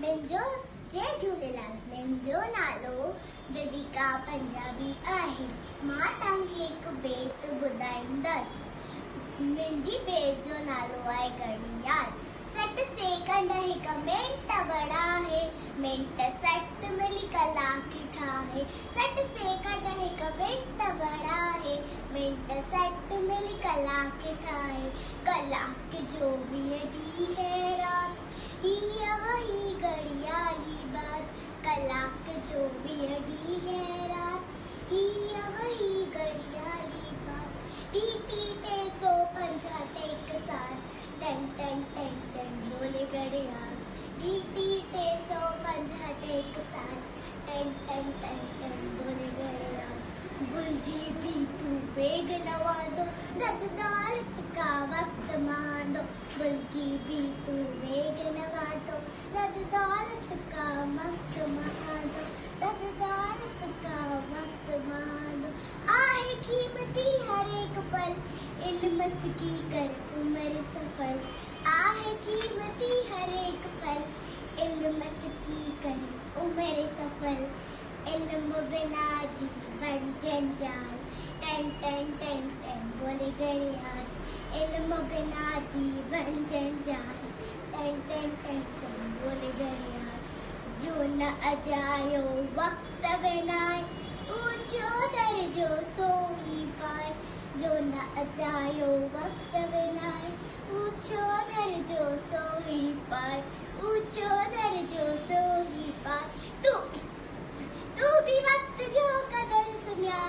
मुंहिंजो जय झूलेलाल। मुंहिंजो नालो विविका पंजाबी आहे। मां तव्हांखे हिकु बेत ॿुधाईंदसि। मुंहिंजी बेत जो नालो आहे घड़ियाल। 60 सेकंड हिकु मिंट बड़ा है, मिंट 60 मिली कलाक ठाहे। 60 सेकंड हिकु मिंट बड़ा है, मिंट 60 मिली कलाक ठाहे। कलाक जो भी डी है रात, ही वही घड़ियाली बात। कलाक जो भी डी है रात, ही वही घड़ियाली बात। टी टी टे 150 एक साथ, टन टन टन टन बोले घड़ियाल। टी टी टे 150 एक साथ, टन टन टन टन बोले घड़ियाल। बुलजी भी तू बेग नवा दो, रद दौलत का वक्त मान दो। बुलजी भी तू बेग नवा दो, रद दौलत का वक्त मान दो। रद दौलत का वक्त मान दो। आहे कीमती हर एक पल, इल्म की कर उम्र सफल। आहे कीमती हर एक पल, इल्म की कर उम्र सफल। इल्म बिना जीवन जंजाल, टन टन टन टन बोले घड़ियाल। इल्म बिना जीवन जंजाल, टन टन टन टन बोले घड़ियाल। जो न अजायो वक्त बिनाए, ऊंचो दर्जो सो ही पाए। जो न अजायो वक्त बिनाए, ऊंचो दर्जो सो ही पाए। ऊंचो दर्जो सो ही पाए। तू भी वक्त जो कदर सुनिया,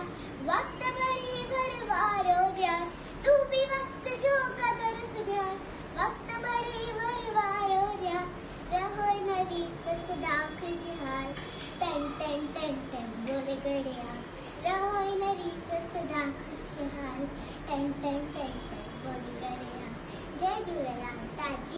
वक्त बड़ी भरवारो ध्यान। तू भी वक्त जो कदर सुनिया, वक्त बड़ी भरवारो ध्यान। रहो नदी सदा खुशहाल, टन टन टन टन बोले घड़ियाल। रहो नदी सदा खुशहाल, टन टन टन टन बोले घड़ियाल। जय झूलेलाल।